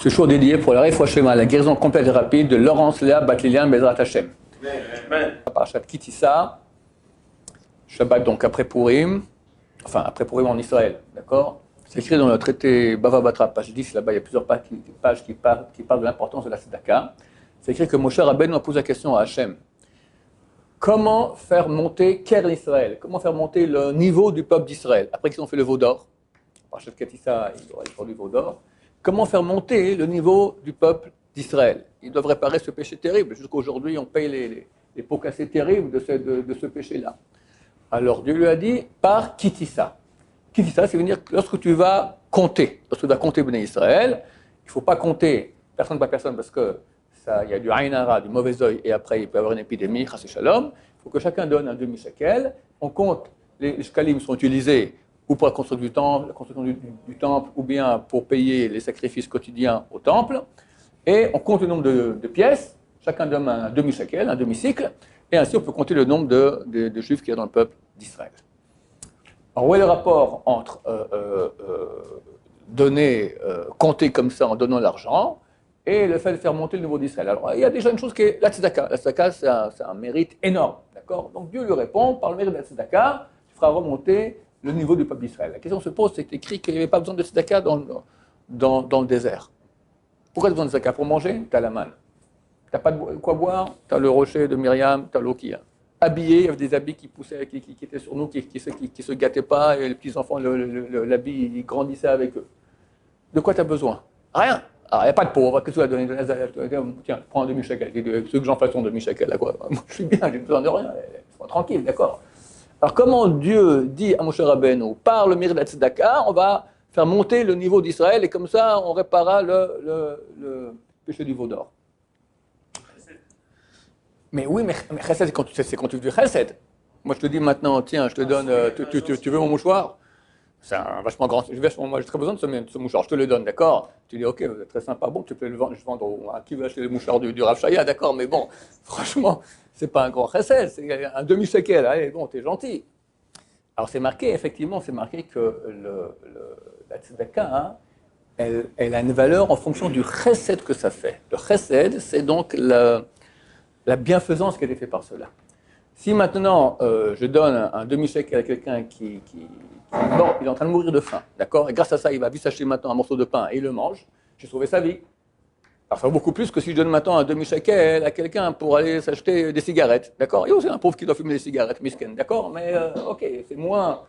Ce jour dédié pour la Refoua la guérison complète et rapide de Laurence Léa Bat-Lilian Bezrat Hashem. Parashat Kitissa, Shabbat donc après Purim, enfin après Purim en Israël, d'accord? C'est écrit dans le traité Bava Batra, page 10, là-bas il y a plusieurs pages qui parlent de l'importance de la Tzedaka. C'est écrit que Moshe Rabbeinu a posé la question à Hashem. Comment faire monter Ker Israël? Comment faire monter le niveau du peuple d'Israël? Après qu'ils ont fait le veau d'or, Parashat Kitissa, ils auraient fait du veau d'or. Comment faire monter le niveau du peuple d'Israël? Ils doivent réparer ce péché terrible. Jusqu'à aujourd'hui, on paye les pots cassés terribles de ce péché-là. Alors Dieu lui a dit, par Kitissa. Kitissa, c'est venir lorsque tu vas compter. Lorsque tu vas compter Bnei Israël, il ne faut pas compter personne par personne parce que il y a du Aïn Hara, du mauvais œil, et après il peut y avoir une épidémie, Chas Shalom. Il faut que chacun donne un demi-shekel. On compte, les shekalim sont utilisés ou pour la construction du temple, ou bien pour payer les sacrifices quotidiens au temple. Et on compte le nombre de pièces, chacun donne un demi-shekel, un demi-cycle, et ainsi on peut compter le nombre de juifs qu'il y a dans le peuple d'Israël. Alors où est le rapport entre compter comme ça en donnant l'argent, et le fait de faire monter le niveau d'Israël? Alors il y a déjà une chose qui est la tzedaka. La tzedaka, c'est un mérite énorme, d'accord? Donc Dieu lui répond, par le mérite de la tzedaka, tu feras remonter le niveau du peuple d'Israël. La question se pose, c'est écrit qu'il n'y avait pas besoin de tzedaka dans le désert. Pourquoi tu as besoin de tzedaka? Pour manger, tu as la manne. Tu n'as pas de quoi boire, tu as le rocher de Myriam, tu as l'eau qui a. Habillé, il y avait des habits qui poussaient, qui étaient sur nous, qui se gâtaient pas, et les petits-enfants, l'habit, ils grandissaient avec eux. De quoi tu as besoin? Rien. Alors, il n'y a pas de pauvre. Qu'est-ce que tu vas donner? Tiens, prends un demi-shekel. Ce que j'en fasse un demi-shekel, là, quoi. Moi, je suis bien, j'ai besoin de rien. Sois tranquille, d'accord? Alors, comment Dieu dit à Moshe Rabbeinu, par le mérite de la tzedaka, on va faire monter le niveau d'Israël et comme ça, on réparera le péché du veau d'or. Mais oui, mais chesed, c'est quand tu fais du chesed. Moi, je te dis maintenant, tiens, je te donne, tu veux mon mouchoir? C'est un vachement grand. Moi, j'ai très besoin de ce mouchoir, je te le donne, d'accord? Tu dis, ok, vous êtes très sympa, bon, tu peux le vendre, à qui veut acheter le mouchoir du Rav Shaya, d'accord, mais bon, franchement, c'est pas un grand chesed, c'est un demi-shekel, allez, bon, t'es gentil. Alors, c'est marqué, effectivement, c'est marqué que la tzedaka, hein, elle a une valeur en fonction du chesed que ça fait. Le chesed, c'est donc la bienfaisance qui a été faite par cela. Si maintenant, je donne un demi-shekel à quelqu'un qui bon, il est en train de mourir de faim, d'accord? Et grâce à ça, il va vite s'acheter maintenant un morceau de pain et il le mange. J'ai sauvé sa vie. Alors, ça vaut beaucoup plus que si je donne maintenant un demi-shekel à quelqu'un pour aller s'acheter des cigarettes, d'accord? Il y a aussi un pauvre qui doit fumer des cigarettes, misken, d'accord? Mais ok, c'est moins.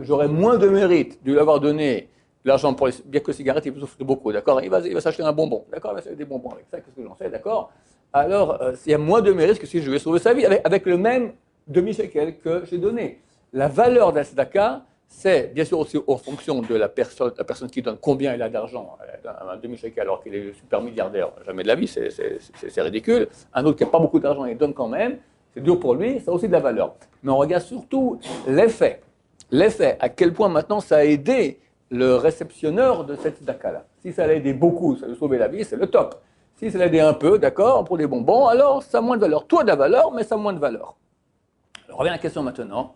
J'aurais moins de mérite de lui avoir donné de l'argent pour bien que les cigarettes, il souffre beaucoup, d'accord? Il va s'acheter un bonbon, d'accord? Il va s'acheter des bonbons avec ça, qu'est-ce que j'en sais, d'accord? Alors, il y a moins de mérite que si je lui ai sauvé sa vie avec le même demi-shekel que j'ai donné. La valeur de la tzedaka, c'est bien sûr aussi en fonction de la personne qui donne combien elle a d'argent. Un demi-shekel alors qu'il est super milliardaire, jamais de la vie, c'est ridicule. Un autre qui n'a pas beaucoup d'argent et donne quand même, c'est dur pour lui, ça a aussi de la valeur. Mais on regarde surtout l'effet. L'effet, à quel point maintenant ça a aidé le réceptionneur de cette tzedaka-là. Si ça l'a aidé beaucoup, ça lui a sauvé la vie, c'est le top. Si ça l'a aidé un peu, d'accord, pour des bonbons, alors ça a moins de valeur. Tout a de la valeur, mais ça a moins de valeur. Alors, revient à la question maintenant.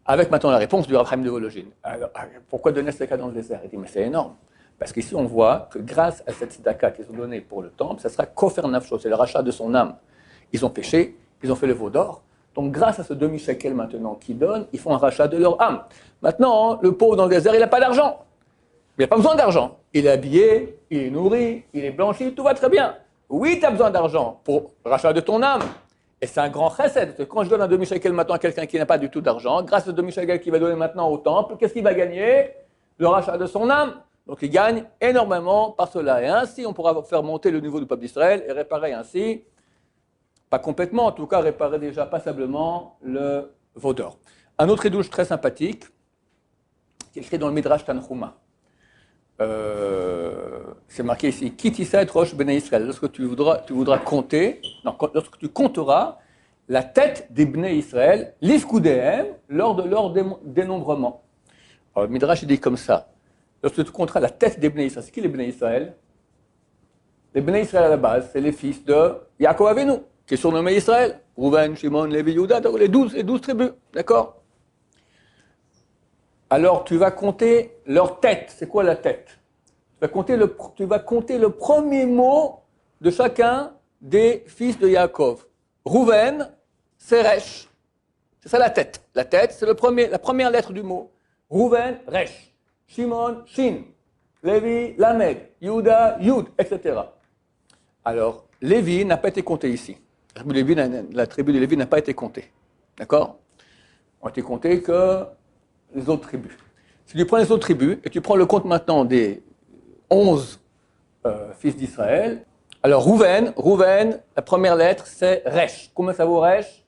Avec maintenant la réponse du Rav Chaim de Volojine. Alors, pourquoi donner cette tzedaka dans le désert? Il dit, mais c'est énorme. Parce qu'ici, on voit que grâce à cette tzedaka qu'ils ont donnée pour le temple, ça sera kofer nafsho, c'est le rachat de son âme. Ils ont péché, ils ont fait le veau d'or. Donc, grâce à ce demi-shekel maintenant qu'ils donnent, ils font un rachat de leur âme. Maintenant, le pauvre dans le désert, il n'a pas d'argent. Il n'a pas besoin d'argent. Il est habillé, il est nourri, il est blanchi, tout va très bien. Oui, tu as besoin d'argent pour rachat de ton âme. Et c'est un grand chesed. Quand je donne un demi-shekel maintenant à quelqu'un qui n'a pas du tout d'argent, grâce au demi-shekel qu'il va donner maintenant au temple, qu'est-ce qu'il va gagner? Le rachat de son âme. Donc il gagne énormément par cela. Et ainsi, on pourra faire monter le niveau du peuple d'Israël et réparer ainsi, pas complètement, en tout cas réparer déjà passablement le veau d'or. Un autre édouche très sympathique, qui est écrit dans le Midrash Tanchuma. C'est marqué ici, Kitissa et Rosh Bnei Israël. Lorsque tu voudras compter, lorsque tu compteras la tête des Bnei Israël, l'Ifkudehem, lors de leur dénombrement. Alors, le Midrash dit comme ça, lorsque tu compteras la tête des Bnei Israël, c'est qui les Bnei Israël? Les Bnei Israël à la base, c'est les fils de Yaakov Avinu, qui est surnommé Israël. Rouven, Shimon, Lévi, Yehuda, les 12 tribus, d'accord? Alors tu vas compter leur tête. C'est quoi la tête? Tu tu vas compter le premier mot de chacun des fils de Yaakov. Rouven, c'est Resh. C'est ça la tête. La tête, c'est la première lettre du mot. Rouven, Resh. Shimon, Shin. Lévi, Lamed. Yehuda, Yud, etc. Alors, Lévi n'a pas été compté ici. La tribu de Lévi n'a pas été comptée. D'accord? On a été compté que les autres tribus. Si tu prends les autres tribus et tu prends le compte maintenant des 11 fils d'Israël, alors Rouven, la première lettre, c'est Resh. Combien ça vaut Resh?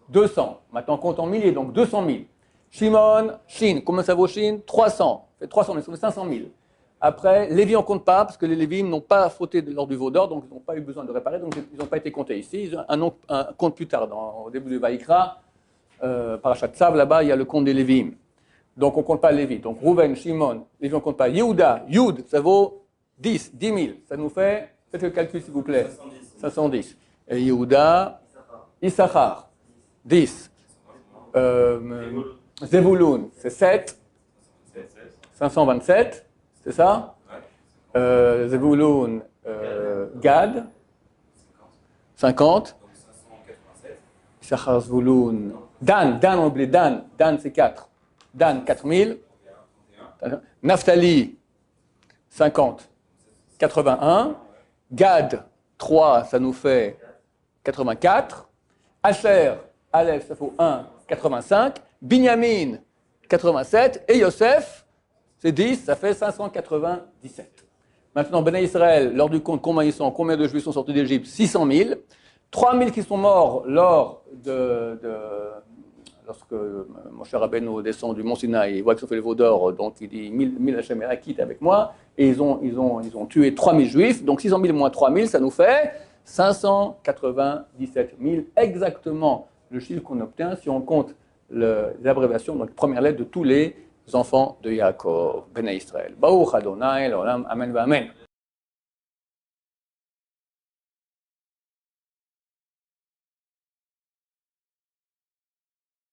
200. Maintenant, on compte en milliers, donc 200 000. Shimon, Shin. Combien ça vaut Shin? 300. Ça fait 300 000, ça fait 500 000. Après, Lévi, on ne compte pas, parce que les Lévites n'ont pas fauté lors du veau d'or, donc ils n'ont pas eu besoin de réparer, donc ils n'ont pas été comptés ici. Ils ont un compte plus tard, au début du Vaïkra, Parashat Tzav, là-bas, il y a le compte des Lévites. Donc on ne compte pas Lévi. Donc Rouven, Shimon, Lévi, on ne compte pas. Yehuda, Yud, ça vaut 10 000. Ça nous fait, faites le calcul s'il vous plaît. 510. Et Yehuda, Issachar, 10. Zevulun, c'est 7. 527. C'est ça? Zevulun, Gad, 50. Issachar, Zvulun, Dan, on oublie Dan c'est 4. Dan, 4000. Naphtali, 50. 81. Gad, 3, ça nous fait 84. Asher, Aleph, ça fait 1, 85. Binyamin, 87. Et Yosef, c'est 10, ça fait 597. Maintenant, Béné Israël, lors du compte, combien de Juifs sont sortis d'Égypte? 600 000. 3 000 qui sont morts lorsque Moshe Rabbeinu descend du Mont Sinaï, il voit qu'ils ont fait le veau d'or, donc il dit 1000 Hachem quitte avec moi, et ils ont tué 3 000 Juifs, donc 600 000 moins 3 000, ça nous fait 597 000, exactement le chiffre qu'on obtient si on compte les abréviations, donc première lettre de tous les enfants de Yaakov, Béné Israël. Baruch Adonai, l'olam, amen, amen.